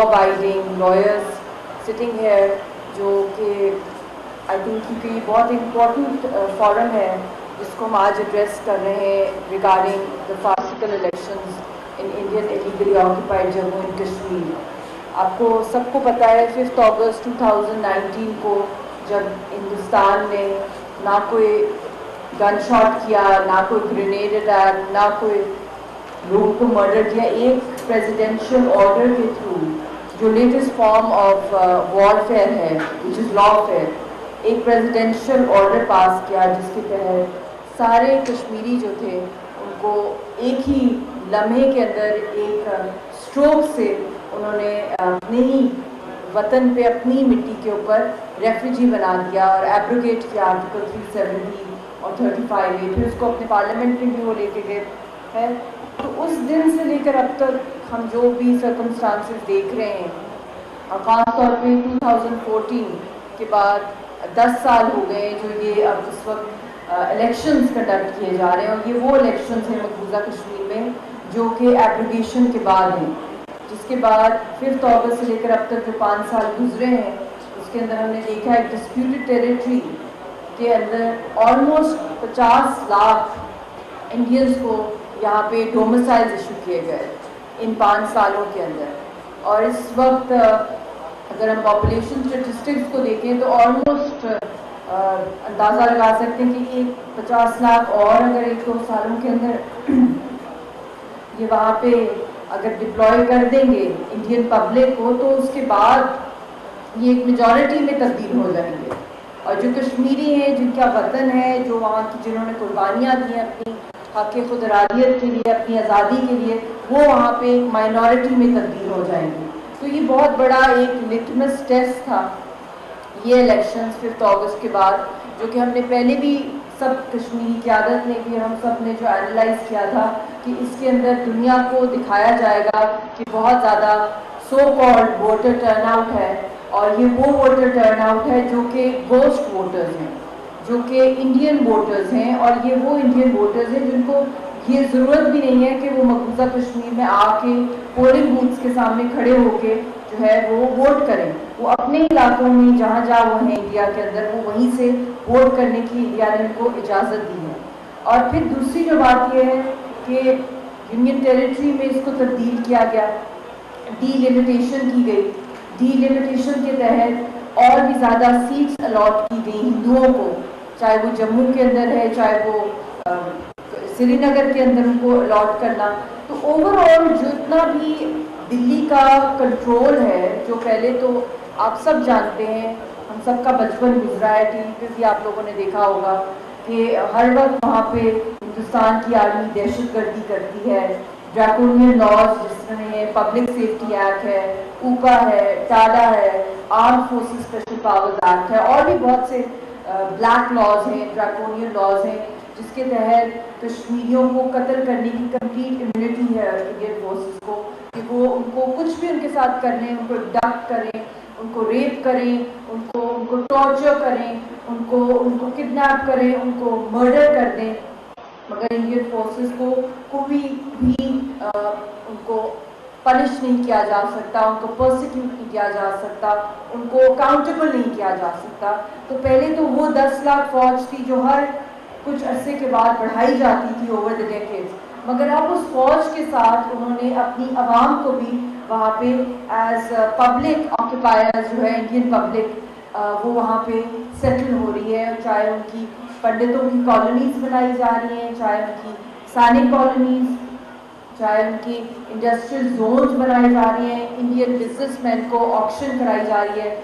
abiding lawyers sitting here, جو کہ I think کیونکہ یہ بہت امپورٹنٹ فورم ہے جس کو ہم آج ایڈریس کر رہے ہیں regarding the farcical elections in Indian illegally occupied Jammu and Kashmir. آپ کو سب کو پتہ ہے 5 اگست 2019 کو جب ہندوستان نے نہ کوئی گن شاٹ کیا، نہ کوئی گرینیڈ اٹیک، نہ کوئی لوگوں کو مرڈر کیا، ایک پریزیڈینشیل آرڈر کے تھرو جو لیٹسٹ فارم آف وارفیئر ہے وچ از لافیئر، ایک پریزیڈینشیل آرڈر پاس کیا جس کے تحت سارے کشمیری جو تھے ان کو ایک ہی لمحے کے اندر ایک اسٹروک سے انہوں نے اپنے ہی وطن پہ اپنی مٹی کے اوپر ریفیوجی بنا دیا اور ایبروگیٹ کیا آرٹیکل 370 اور 35A. پھر اس کو اپنے پارلیمنٹ میں بھی وہ لے کے گئے ہے. تو اس دن سے لے کر اب تک ہم جو بھی سرکمسٹانسز دیکھ رہے ہیں، اور خاص طور پہ 2014 کے بعد 10 سال ہو گئے جو یہ اب اس وقت الیکشنز کنڈکٹ کیے جا رہے ہیں، اور یہ وہ الیکشنز ہیں مقبوضہ کشمیر میں جو کہ ایبروگیشن کے بعد ہیں، جس کے بعد 5 اگست سے لے کر اب تک جو 5 سال گزرے ہیں اس کے اندر ہم نے دیکھا ہے ڈسپیوٹڈ ٹیریٹری کے اندر آلموسٹ 50 لاکھ انڈینز کو یہاں پہ ڈومسائلز ایشو کیے گئے ان 5 سالوں کے اندر. اور اس وقت اگر ہم پاپولیشن اسٹیٹسٹکس کو دیکھیں تو آلموسٹ اندازہ لگا سکتے ہیں کہ 50 لاکھ اور اگر 1-2 سالوں کے اندر یہ وہاں پہ اگر ڈپلوائے کر دیں گے انڈین پبلک کو تو اس کے بعد یہ ایک میجورٹی میں تبدیل ہو جائیں گے. اور جو کشمیری ہیں جن کا وطن ہے، جو وہاں کی جنہوں نے قربانیاں دی ہیں اپنی حق خود ارادیت کے لیے، اپنی آزادی کے لیے، وہ وہاں پہ ایک مائنورٹی میں تبدیل ہو جائیں گے. تو یہ بہت بڑا ایک لٹمس ٹیسٹ تھا یہ الیکشنز 5 اگست کے بعد، جو کہ ہم نے پہلے بھی سب کشمیری قیادت نے بھی، ہم سب نے جو اینالائز کیا تھا کہ اس کے اندر دنیا کو دکھایا جائے گا کہ بہت زیادہ so called voter turn out ہے، اور یہ وہ ووٹر ٹرن آؤٹ ہے جو کہ گوسٹ ووٹرز ہیں، جو کہ انڈین ووٹرز ہیں، اور یہ وہ انڈین ووٹرز ہیں جن کو یہ ضرورت بھی نہیں ہے کہ وہ مقبوضہ کشمیر میں آ کے پولنگ بوتھس کے سامنے کھڑے ہو کے جو ہے وہ ووٹ کریں. وہ اپنے علاقوں میں جہاں جہاں وہ ہیں انڈیا کے اندر، وہ وہیں سے ووٹ کرنے کی انڈیا نے ان کو اجازت دی ہے. اور پھر دوسری جو بات یہ ہے کہ یونین ٹیریٹری میں اس کو تبدیل کیا گیا، ڈی لمیٹیشن کی گئی. ڈی لمیٹیشن کے تحت اور بھی زیادہ سیٹس الاٹ کی گئی ہندوؤں کو، چاہے وہ جموں کے اندر ہے، چاہے وہ سری نگر کے اندر ان کو الاٹ کرنا. تو اوور آل جتنا بھی دلی کا کنٹرول ہے، جو پہلے تو آپ سب جانتے ہیں، ہم سب کا بچپن گزرا ہے، ٹی وی پہ بھی آپ لوگوں نے دیکھا ہوگا کہ ہر وقت وہاں پہ ہندوستان کی آرمی دہشت گردی کرتی ہے. ڈریکونین لاز جس میں پبلک سیفٹی ایکٹ ہے، اوپا ہے، ٹاڈا ہے، arm forces special powers act ہے، اور بھی بہت سے بلیک لاز ہیں، ڈریکونین لاز ہیں، جس کے تحت کشمیریوں کو قتل کرنے کی کمپلیٹ امیونٹی ہے انڈین فورسز کو، کہ وہ ان کو کچھ بھی ان کے ساتھ کر لیں، ان کو ڈک کریں، ان کو ریپ کریں، ان کو ٹارچر کریں، ان کو کڈنیپ کریں، ان کو مرڈر کر دیں، مگر انڈین فورسز کو کوئی بھی ان کو پنش نہیں کیا جا سکتا، ان کو پرسیکیوٹ نہیں کیا جا سکتا، ان کو اکاؤنٹیبل نہیں کیا جا سکتا. تو پہلے تو وہ 10 لاکھ فوج تھی جو ہر کچھ عرصے کے بعد بڑھائی جاتی تھی اوور دی ڈیکیڈز، مگر اب اس فوج کے ساتھ انہوں نے اپنی عوام کو بھی وہاں پہ ایز پبلک آکوپائرز جو ہے انڈین پبلک وہ وہاں پہ سیٹل ہو رہی ہے، چاہے ان کی پنڈتوں کی کالونیز بنائی جا رہی ہیں، چاہے ان کی سینک کالونیز، چاہے ان کی انڈسٹریل زونز بنائی جا رہی ہیں، انڈین بزنس مین کو آکشن کرائی جا رہی ہے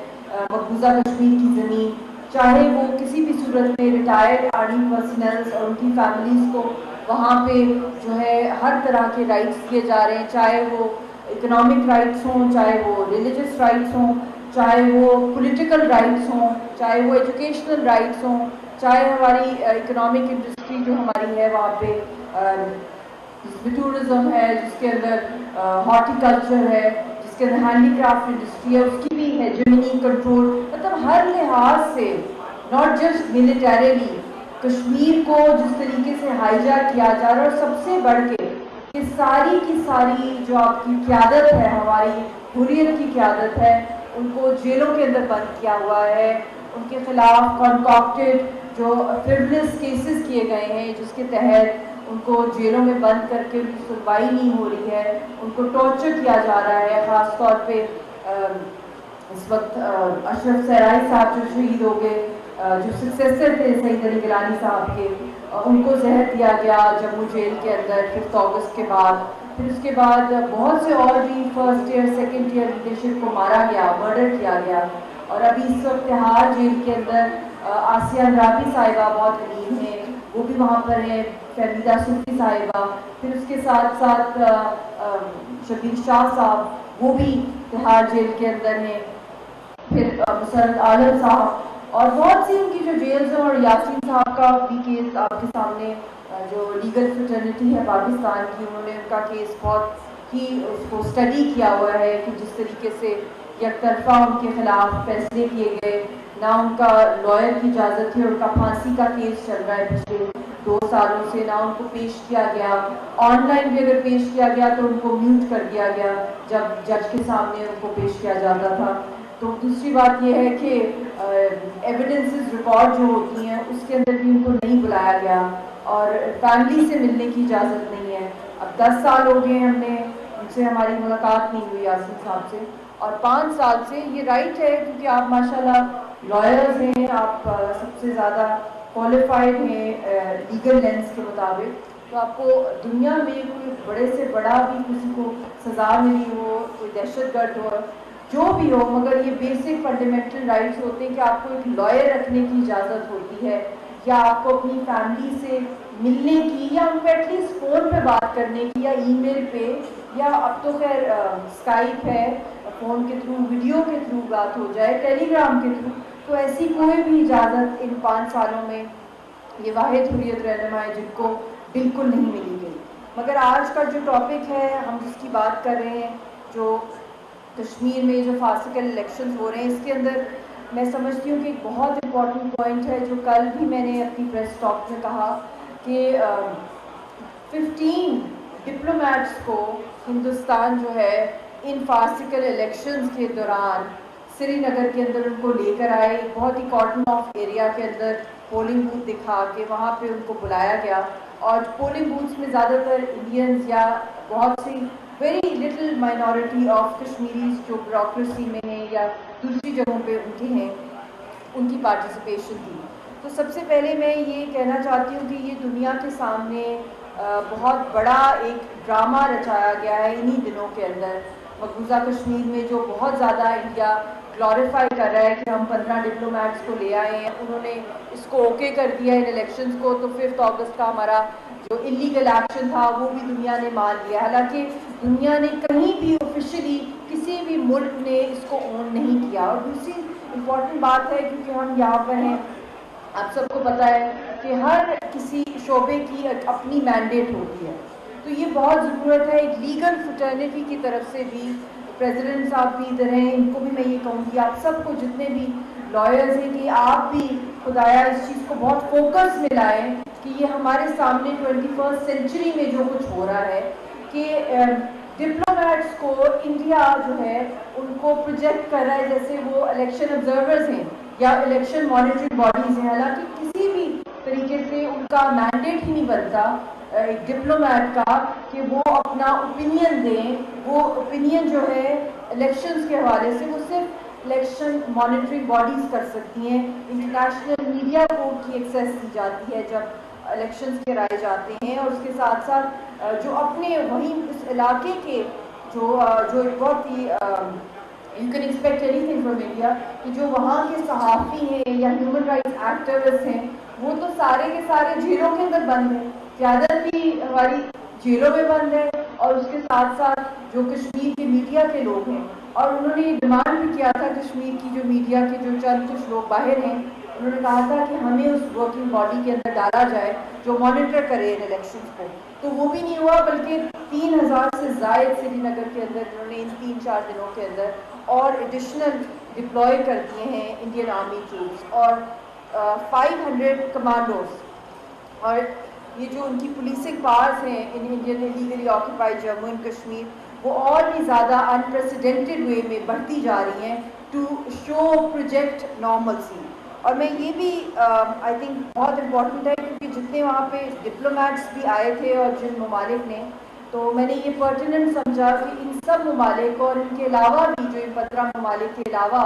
مقبوضہ کشمیر کی زمین، چاہے وہ کسی بھی صورت میں ریٹائرڈ آرمی پرسنلز اور ان کی فیملیز کو وہاں پہ جو ہے ہر طرح کے رائٹس دیے جا رہے ہیں، چاہے وہ اکنامک رائٹس ہوں، چاہے وہ ریلیجس رائٹس ہوں، چاہے وہ پولیٹیکل رائٹس ہوں، چاہے وہ ایجوکیشنل رائٹس ہوں، چاہے ہماری اکنامک انڈسٹری جو ہماری ہے وہاں پہ جس میں ٹورزم ہے، جس کے اندر ہارٹی کلچر ہے، جس کے اندر ہینڈی کرافٹ انڈسٹری ہے، اس کی بھی ہیجمنی کنٹرول، مطلب ہر لحاظ سے ناٹ جسٹ ملیٹریلی کشمیر کو جس طریقے سے ہائی جیک کیا جا رہا ہے، اور سب سے بڑھ کے کہ ساری کی ساری جو آپ کی قیادت ہے ہماری حریت کی قیادت ہے ان کو جیلوں کے اندر بند کیا ہوا ہے. ان کے خلاف کنکاکٹڈ جو فرڈلس کیسز کیے گئے ہیں جس کے تحت ان کو جیلوں میں بند کر کے ان کی سنوائی نہیں ہو رہی ہے, ان کو ٹارچر کیا جا رہا ہے. خاص طور پہ اس وقت اشرف سرائی صاحب جو شہید ہو گئے, جو سکسیسر تھے سعید علی گیلانی صاحب کے, ان کو زہر دیا گیا جموں جیل کے اندر 5 اگست کے بعد. پھر اس کے بعد بہت سے اور بھی first year second year leadership کو مارا گیا, مرڈر کیا گیا. اور ابھی اس وقت تہاڑ جیل کے اندر آسیہ اندرابی صاحبہ بہت علیم ہیں, وہ بھی وہاں پر ہیں, فہمیدہ صوفی صاحبہ. پھر اس کے ساتھ ساتھ شبیر شاہ صاحب وہ بھی تہاڑ جیل کے اندر ہیں. پھر مسرت عالم صاحب اور بہت سی ان کی جو جیلز ہیں, اور یاسین صاحب کا بھی کیس آپ کے سامنے, جو لیگل فریٹرنیٹی ہے پاکستان کی, انہوں نے ان کا کیس بہت ہی اس کو اسٹڈی کیا ہوا ہے کہ جس طریقے سے یک طرفہ ان کے خلاف فیصلے کیے گئے, نہ ان کا لائر کی اجازت ہے, ان کا پھانسی کا کیس چل رہا ہے پچھلے 2 سالوں سے, نہ ان کو پیش کیا گیا. آن لائن بھی اگر پیش کیا گیا تو ان کو میوٹ کر دیا گیا جب جج کے سامنے ان کو پیش کیا جاتا تھا. تو دوسری بات یہ ہے کہ ایویڈنسز ریکارڈ جو ہوتی ہیں اس کے اندر بھی ان کو نہیں بلایا گیا, اور فیملی سے ملنے کی اجازت نہیں ہے. اب 10 سال ہو گئے ہم نے ان سے ہماری ملاقات نہیں ہوئی یاسین صاحب سے, اور 5 سال سے یہ رائٹ ہے کیونکہ آپ ماشاءاللہ لائرز ہیں, آپ سب سے زیادہ کوالیفائڈ ہیں لیگل لینس کے مطابق, تو آپ کو دنیا میں کوئی بڑے سے بڑا بھی کسی کو سزا ملی ہو, کوئی دہشت گرد ہو, جو بھی ہو, مگر یہ بیسک فنڈامنٹل رائٹس ہوتے ہیں کہ آپ کو ایک لائر رکھنے کی اجازت ہوتی ہے, یا آپ کو اپنی فیملی سے ملنے کی, یا ان کو ایٹ لیسٹ فون پہ بات کرنے کی, یا ای میل پہ, یا اب تو خیر اسکائپ ہے, فون کے تھرو, ویڈیو کے تھرو بات ہو جائے, ٹیلی گرام کے تھرو. تو ایسی کوئی بھی اجازت ان 5 سالوں میں یہ واحد حریت رہنما ہے جن کو بالکل نہیں ملی گئی. مگر آج کا جو ٹاپک ہے ہم جس کی بات کر رہے ہیں, جو کشمیر میں جو فاسیکل الیکشنز ہو رہے ہیں, اس کے اندر میں سمجھتی ہوں کہ ایک بہت امپورٹنٹ پوائنٹ ہے جو کل بھی میں نے اپنی پریس ٹاک میں کہا کہ 15 ڈپلومیٹس کو ہندوستان جو ہے ان فاسیکل الیکشنز کے دوران سری نگر کے اندر ان کو لے کر آئے, بہت ہی کارڈن آف ایریا کے اندر پولنگ بوتھ دکھا کے وہاں پہ ان کو بلایا گیا, اور پولنگ بوتھس میں زیادہ تر انڈینز یا بہت سی very little minority of Kashmiris جو بیوروکریسی میں ہیں یا دوسری جگہوں پہ ان کے ہیں, ان کی پارٹیسپیشن تھی. تو سب سے پہلے میں یہ کہنا چاہتی ہوں کہ یہ دنیا کے سامنے بہت بڑا ایک ڈرامہ رچایا گیا ہے انہی دنوں کے اندر. مقبوضہ کشمیر میں جو بہت زیادہ انڈیا گلوریفائی کر رہا ہے کہ ہم 15 ڈپلومیٹس کو لے آئے ہیں, انہوں نے اس کو اوکے کر دیا ان الیکشنز کو, تو 5 اگست کا ہمارا جو انلیگل ایکشن تھا وہ بھی دنیا نے مان لیا. حالانکہ دنیا نے کہیں بھی آفیشلی کسی بھی ملک نے اس کو اون نہیں کیا. اور دوسری امپورٹنٹ بات ہے کیونکہ ہم یہاں پر ہیں, آپ سب کو پتہ ہے کہ ہر کسی شعبے کی اپنی مینڈیٹ ہوتی ہے, تو یہ بہت ضرورت ہے ایک لیگل فریٹرنیٹی کی طرف سے بھی. پریزیڈنٹ صاحب بھی ادھر ہیں, ان کو بھی میں یہ کہوں گی آپ سب کو جتنے بھی لائرز ہیں کہ آپ بھی خدایا اس چیز کو بہت فوکس میں لائیں کہ یہ ہمارے سامنے 21 سینچری میں جو کچھ ہو رہا ہے کہ ڈپلومیٹس کو انڈیا جو ہے ان کو پروجیکٹ کر رہا ہے جیسے وہ الیکشن آبزرورز ہیں یا الیکشن مانیٹرنگ باڈیز ہیں, حالانکہ کسی بھی طریقے سے ان کا مینڈیٹ ہی نہیں بنتا ایک ڈپلومیٹ کا کہ وہ اپنا اوپینین دیں. وہ اوپینین جو ہے الیکشنز کے حوالے سے وہ صرف الیکشن مانیٹرنگ باڈیز کر سکتی ہیں. انٹرنیشنل میڈیا کو کی ایکسیس دی جاتی ہے جب الیکشنز کرائے جاتے ہیں, اور اس کے ساتھ ساتھ جو اپنے وہیں اس علاقے کے جو بہت ہی you can expect anything from India کہ جو وہاں کے صحافی ہیں یا ہیومن رائٹس ایکٹیوسٹ ہیں وہ تو سارے کے سارے جیلوں کے اندر بند ہیں, قیادت بھی ہماری جیلوں میں بند ہے, اور اس کے ساتھ ساتھ جو کشمیر کے میڈیا کے لوگ ہیں, اور انہوں نے ڈیمانڈ بھی کیا تھا کشمیر کی جو میڈیا کے جو چند کچھ لوگ باہر ہیں, انہوں نے کہا تھا کہ ہمیں اس ورکنگ باڈی کے اندر ڈالا جائے جو مانیٹر کرے ان الیکشنز کو. تو وہ بھی نہیں ہوا, بلکہ 3000 سے زائد سری نگر کے اندر انہوں نے ان 3-4 دنوں کے اندر اور ایڈیشنل ڈپلوائے کر دیے ہیں انڈین آرمی ٹروپس اور 500 کمانڈوز. اور یہ جو ان کی پولیسنگ پاورز ہیں in Indian legally occupied Jammu and Kashmir, وہ اور بھی زیادہ انپریسیڈنٹڈ وے میں بڑھتی جا رہی ہیں ٹو شو پروجیکٹ نارملسی. اور میں یہ بھی آئی تھنک بہت امپورٹنٹ ہے کیونکہ جتنے وہاں پہ ڈپلومیٹس بھی آئے تھے اور جن ممالک نے, تو میں نے یہ پرٹیننٹ سمجھا کہ ان سب ممالک اور ان کے علاوہ بھی جو ان 15 ممالک کے علاوہ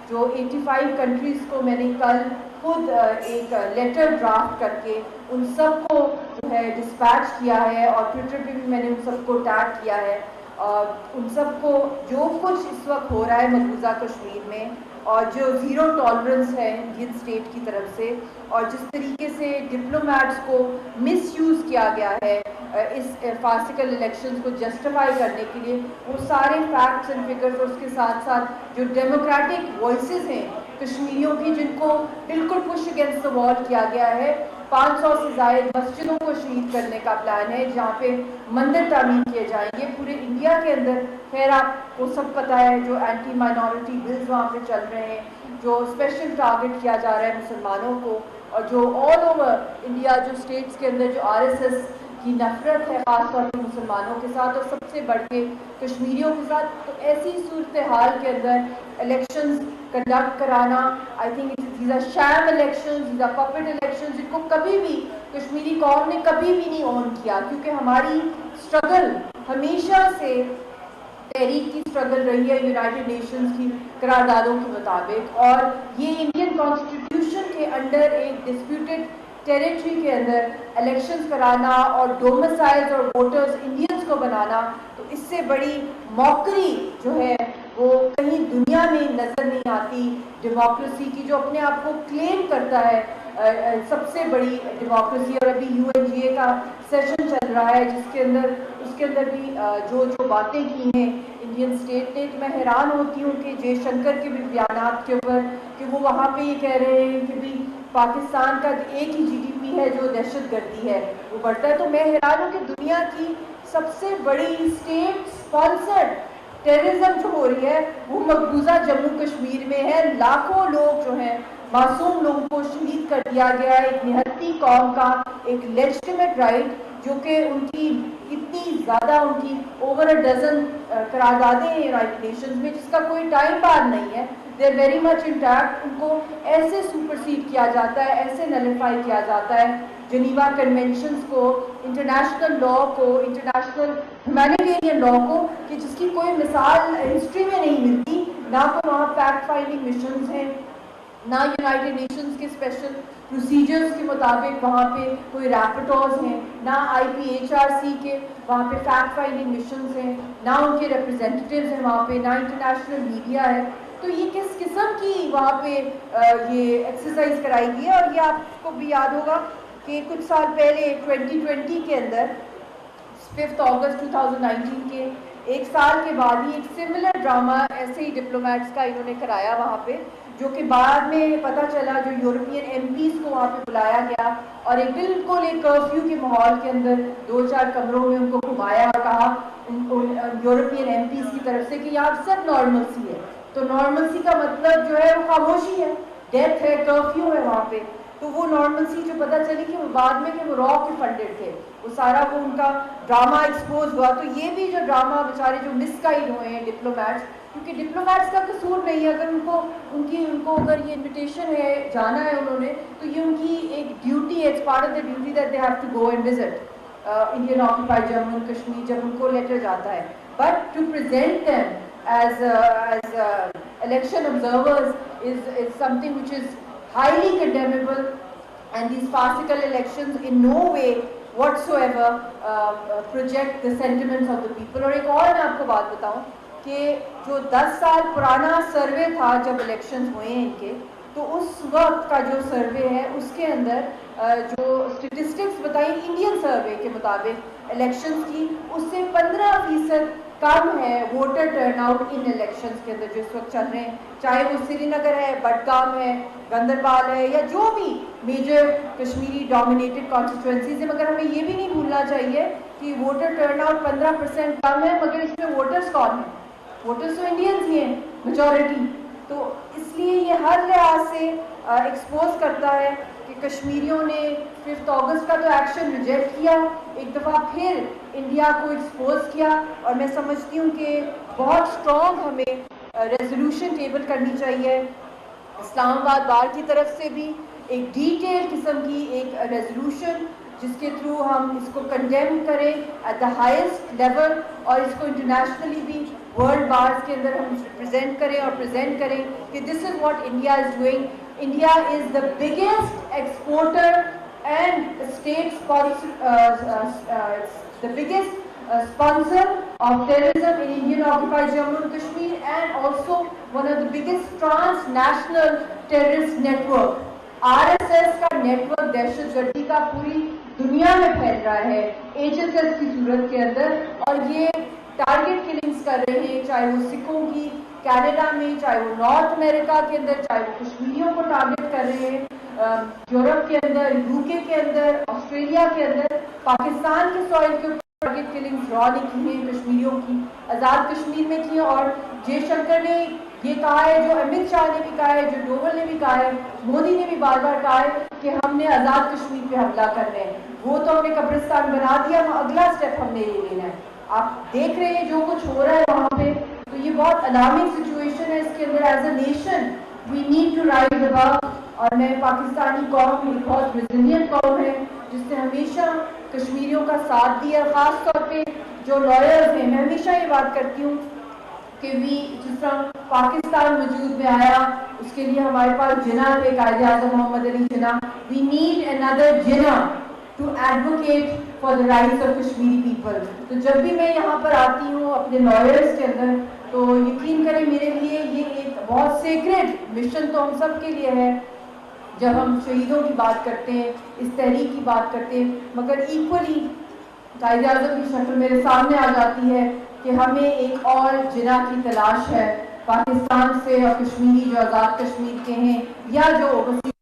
جو 85 کنٹریز کو میں نے کل خود ایک لیٹر ڈرافٹ کر کے ان سب کو جو ہے ڈسپیچ کیا ہے, اور ٹویٹر پہ بھی میں نے ان سب کو ٹیگ کیا ہے, ان سب کو جو کچھ اس وقت ہو رہا ہے مقبوضہ کشمیر میں اور جو زیرو ٹالرنس ہے انڈین اسٹیٹ کی طرف سے, اور جس طریقے سے ڈپلومیٹس کو مس یوز کیا گیا ہے اس فاسیکل الیکشنز کو جسٹیفائی کرنے کے لیے, وہ سارے فیکٹس اینڈ فگرز, اور اس کے ساتھ ساتھ جو ڈیموکریٹک وائسز ہیں کشمیریوں کی جن کو بالکل پش اگینسٹ دا وال کیا گیا ہے. 500 سے زائد مسجدوں کو شہید کرنے کا پلان ہے جہاں پہ مندر تعمیر کیے جائیں گے پورے انڈیا کے اندر. خیر آپ کو سب پتہ ہے جو اینٹی مائنورٹی بلز وہاں پہ چل رہے ہیں, جو اسپیشل ٹارگٹ کیا جا رہا ہے مسلمانوں کو, اور جو آل اوور انڈیا جو اسٹیٹس کے اندر جو RSS کی نفرت ہے خاص طور پہ مسلمانوں کے ساتھ اور سب سے بڑھ کے کشمیریوں کے ساتھ. تو ایسی صورتحال کے اندر الیکشنز کنڈکٹ کرانا, I think these are sham elections, these are puppet elections, جن کو کبھی بھی کشمیری قوم نے کبھی بھی نہیں اون کیا, کیونکہ ہماری اسٹرگل ہمیشہ سے تحریک کی اسٹرگل رہی ہے یونائٹڈ نیشنز کی قراردادوں کے مطابق, اور یہ انڈین کانسٹیٹیوشن کے انڈر ایک ڈسپیوٹڈ ٹیریٹری کے اندر الیکشنز کرانا اور ڈومسائلز اور ووٹرز انڈینز کو بنانا, تو اس سے بڑی موکری جو ہے وہ کہیں دنیا میں نظر نہیں آتی ڈیموکریسی کی, جو اپنے آپ کو کلیم کرتا ہے سب سے بڑی ڈیموکریسی. اور ابھی UNGA کا سیشن چل رہا ہے جس کے اندر اس کے اندر بھی جو باتیں کی ہیں انڈین اسٹیٹ نے, تو میں حیران ہوتی ہوں کہ جے شنکر کے بھی بیانات کے اوپر کہ وہ وہاں پہ یہ کہہ رہے ہیں کہ بھی پاکستان کا ایک ہی GDP ہے جو دہشت گردی ہے وہ بڑھتا ہے. تو میں حیران ہوں کہ دنیا کی سب سے بڑی اسٹیٹ اسپانسرڈ ٹیررزم جو ہو رہی ہے وہ مقبوضہ جموں کشمیر میں ہے. لاکھوں لوگ جو ہیں معصوم لوگوں کو شہید کر دیا گیا ہے, ایک نہتی قوم کا ایک لیجٹیمیٹ رائٹ جو کہ ان کی اتنی زیادہ ان کی اوور اے ڈزن قراردادیں ہیں یونائٹڈ نیشنز میں جس کا کوئی ٹائم بار نہیں ہے. They are very much intact. ان کو ایسے سپرسیڈ کیا جاتا ہے, ایسے نلیفائی کیا جاتا ہے جنیوا کنونشنز کو, انٹرنیشنل لا کو, انٹرنیشنل ہیومینیٹیرین لا کو, کہ جس کی کوئی مثال ہسٹری میں نہیں ملتی. نہ تو وہاں فیکٹ فائنڈنگ مشنز ہیں, نہ یونائٹڈ نیشنز کے اسپیشل پروسیجرز کے مطابق وہاں پہ کوئی ریپٹورز ہیں, نہ IPHRC کے وہاں پہ فیکٹ فائنڈنگ مشنز ہیں, نہ ان کے ریپرزینٹیوز ہیں وہاں پہ, نہ انٹرنیشنل میڈیا ہے. تو یہ کس قسم کی وہاں پہ یہ ایکسرسائز کرائی گئی ہے. اور یہ آپ کو بھی یاد ہوگا کہ کچھ سال پہلے 2020 کے اندر 5 اگست 2019 کے ایک سال کے بعد ہی ایک سملر ڈرامہ ایسے ہی ڈپلومیٹس کا انہوں نے کرایا وہاں پہ, جو کہ بعد میں پتہ چلا جو یورپین MPs کو وہاں پہ بلایا گیا اور ایک بالکل ایک کرفیو کے ماحول کے اندر 2-4 کمروں میں ان کو گھمایا اور کہا یورپین MPs کی طرف سے کہ یہاں سب نارملسی ہے. تو نارملسی کا مطلب جو ہے وہ خاموشی ہے, ڈیتھ ہے, کرفیو ہے وہاں پہ. تو وہ نارملسی جو پتہ چلی کہ وہ بعد میں کہ وہ را کے فنڈڈ تھے, وہ سارا وہ ان کا ڈرامہ ایکسپوز ہوا. تو یہ بھی جو ڈرامہ بیچارے جو مس گائیڈ ہوئے ہیں ڈپلومیٹس, کیونکہ ڈپلومیٹس کا قصور نہیں ہے, اگر ان کو اگر یہ انویٹیشن ہے جانا ہے انہوں نے, تو یہ ان کی ایک ڈیوٹی ہے, it's part of the duty that they have to go and visit Indian occupied Jammu and Kashmir جب ان کو لیٹر جاتا ہے. But to present them as election observers is something which is highly condemnable, and these farcical elections in no way whatsoever project the sentiments of the people. اور ایک اور میں آپ کو بات بتاؤں کہ جو 10 سال پرانا سروے تھا جب الیکشنز ہوئے ہیں ان کے, تو اس وقت کا جو سروے ہے اس کے اندر جو اسٹیٹسٹکس بتائی انڈین سروے کے مطابق الیکشنز کی, اس سے 15% کم ہے voter turn out in elections کے اندر جو اس وقت چل رہے ہیں, چاہے وہ سری نگر ہے, بڈگام ہے, گندربال ہے, یا جو بھی میجر کشمیری ڈومینیٹڈ کانسٹیچوئنسیز ہیں. مگر ہمیں یہ بھی نہیں بھولنا چاہیے کہ ووٹر ٹرن آؤٹ 15% کم ہے, مگر اس میں ووٹرز کون ہیں؟ ووٹرز تو انڈینز ہی ہیں میجورٹی. تو اس لیے یہ ہر لحاظ سے ایکسپوز کرتا ہے کہ کشمیریوں نے 5 اگست کا تو ایکشن ریجیکٹ کیا, ایک دفعہ پھر انڈیا کو ایکسپوز کیا، اور میں سمجھتی ہوں کہ بہت اسٹرانگ ہمیں ریزولوشن ٹیبل کرنی چاہیے اسلام آباد بار کی طرف سے بھی، ایک ڈیٹیل قسم کی ایک ریزولوشن جس کے تھرو ہم اس کو کنڈیم کریں ایٹ دا ہائیسٹ لیول، اور اس کو انٹرنیشنلی بھی ورلڈ بارز کے اندر ہم ریپرزینٹ کریں اور پریزنٹ کریں کہ this is what India is doing. India is the biggest exporter and state the biggest sponsor of terrorism in Indian occupied Jammu and Kashmir, and also one of the biggest transnational terrorist network. RSS کا network دہشت گردی کا پوری دنیا میں پھیل رہا ہے HSS کی صورت کے اندر، اور یہ ٹارگٹ کلنگز کر رہے ہیں، چاہے وہ سکھوں کی کینیڈا میں، چاہے وہ نارتھ امریکہ کے اندر، چاہے وہ کشمیریوں کو ٹارگٹ کر رہے ہیں یورپ کے اندر، UK کے اندر، آسٹریلیا کے اندر. پاکستان کے سوائل کے اوپر ٹارگٹ کلنگز را نے کی ہیں، کشمیریوں کی آزاد کشمیر میں کی ہیں، اور جے شنکر نے یہ کہا ہے، جو امت شاہ نے بھی کہا ہے، جو ڈوول نے بھی کہا ہے، مودی نے بھی بار بار کہا ہے کہ ہم نے آزاد کشمیر پہ حملہ کرنا ہے. وہ تو ہم نے قبرستان بنا دیا، اگلا اسٹیپ ہم نے یہ لینا ہے. آپ دیکھ رہے ہیں جو کچھ ہو رہا ہے وہاں پہ، تو یہ بہت الارمنگ سچویشن ہے. اس کے اندر as a nation we need to rise about. اور میں پاکستانی قوم ایک بہت ریزیلینٹ قوم ہے جس نے ہمیشہ کشمیریوں کا ساتھ دیا، خاص طور پہ جو لائرز ہیں. میں ہمیشہ یہ بات کرتی ہوں کہ جس طرح پاکستان وجود میں آیا اس کے لیے ہمارے پاس جناح تھے، Quaid Azam Muhammad Ali Jinnah. We need another Jinnah to advocate for the rights of Kashmiri people. تو جب بھی میں یہاں پر آتی ہوں اپنے لائرز کے اندر، تو یقین کریں میرے لیے یہ ایک بہت سیکریٹ مشن تو ہم سب کے لیے ہے. جب ہم شہیدوں کی بات کرتے ہیں، اس تحریک کی بات کرتے ہیں، مگر ایکولی قائد اعظم کی شکل میرے سامنے آ جاتی ہے کہ ہمیں ایک اور جناح کی تلاش ہے پاکستان سے، اور کشمیری جو آزاد کشمیر کے ہیں یا جو اوورسیز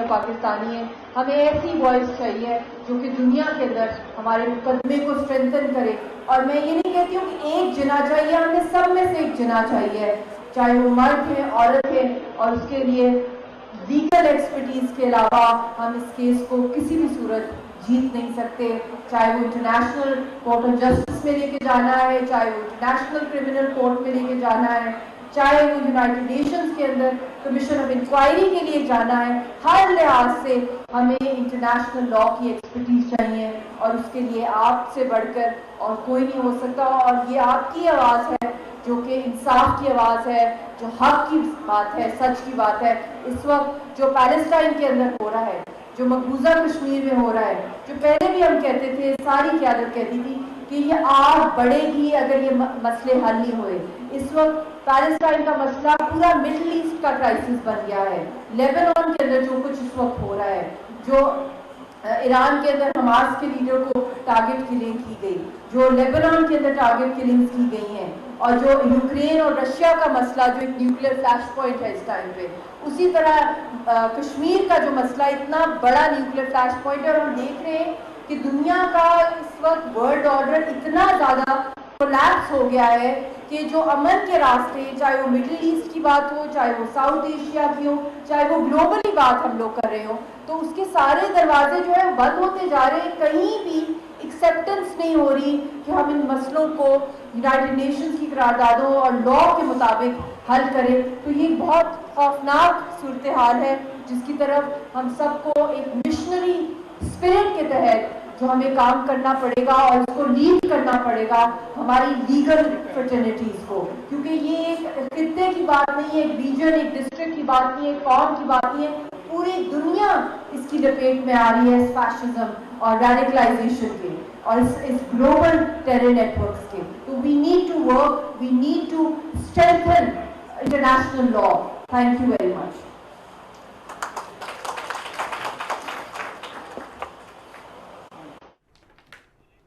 پاکستانی ہیں، ہمیں ایسی وائس چاہیے جو کہ دنیا کے اندر ہمارے مقدمے کو اسٹرینتھن کرے. اور میں یہ نہیں کہتی ہوں کہ ایک جناح چاہیے، ہمیں سب میں سے ایک جناح چاہیے، چاہے وہ مرد ہے، عورت ہے، اور اس کے لیے لیگل ایکسپرٹیز کے علاوہ ہم اس کیس کو کسی بھی صورت جیت نہیں سکتے. چاہے وہ انٹرنیشنل کورٹ آف جسٹس میں لے کے جانا ہے، چاہے وہ انٹرنیشنل کرمنل کورٹ میں لے کے جانا ہے، چاہے وہ یونائٹڈ نیشنز کے اندر کمیشن آف انکوائری کے لیے جانا ہے. ہر لحاظ سے ہمیں انٹرنیشنل لا کی ایکسپرٹیز چاہیے، اور اس کے لیے آپ سے بڑھ کر اور کوئی نہیں ہو سکتا. اور یہ آپ کی آواز ہے جو کہ انصاف کی آواز ہے، جو حق کی بات ہے، سچ کی بات ہے. اس وقت جو پیلسٹائن کے اندر ہو رہا ہے، جو مقبوضہ کشمیر میں ہو رہا ہے، جو پہلے بھی ہم کہتے تھے، ساری قیادت کہتی تھی کہ یہ آگ بڑھے گی اگر یہ مسئلے حل نہیں ہوئے. اس وقت پیلسٹائن کا مسئلہ پورا مڈل ایسٹ کا کرائسس بن گیا ہے. لیبنان کے اندر جو کچھ اس وقت ہو رہا ہے، جو ایران کے اندر حماس کے لیڈر کو ٹارگٹ کلنگ کی گئی، جو لیبنان کے اندر ٹارگٹ کلنگز کی گئی ہیں، اور جو یوکرین اور رشیا کا مسئلہ جو ایک نیوکلیر فلیش پوائنٹ ہے اس ٹائم پہ، اسی طرح کشمیر کا جو مسئلہ اتنا بڑا نیوکلیر فلیش پوائنٹ ہے. اور ہم دیکھ رہے ہیں کہ دنیا کا اس وقت ورلڈ آرڈر اتنا زیادہ کولیپس ہو گیا ہے کہ جو امن کے راستے، چاہے وہ مڈل ایسٹ کی بات ہو، چاہے وہ ساؤتھ ایشیا کی ہو، چاہے وہ گلوبلی بات ہم لوگ کر رہے ہوں، تو اس کے سارے دروازے جو ہے بند ہوتے جا رہے ہیں. کہیں بھی ایکسیپٹنس نہیں ہو رہی کہ ہم ان مسئلوں کو یونائٹڈ نیشنز کی قراردادوں اور لا کے مطابق حل کریں. تو یہ بہت خوفناک صورتحال ہے جس کی طرف ہم سب کو ایک مشنری اسپرٹ کے تحت جو ہمیں کام کرنا پڑے گا، اور اس کو لیڈ کرنا پڑے گا ہماری لیگل فرٹرنیٹیز کو. کیونکہ یہ ایک خطے کی بات نہیں ہے، ایک ریجن، ایک ڈسٹرکٹ کی بات نہیں ہے، ایک قوم کی بات نہیں ہے. پوری دنیا اس کی لپیٹ میں آ رہی ہے اس فیشزم اور ریڈیکلائزیشن کے اور اس گلوبل ٹیرر نیٹورکس کے. تو we need to work, we need to strengthen international law. Thank you very much.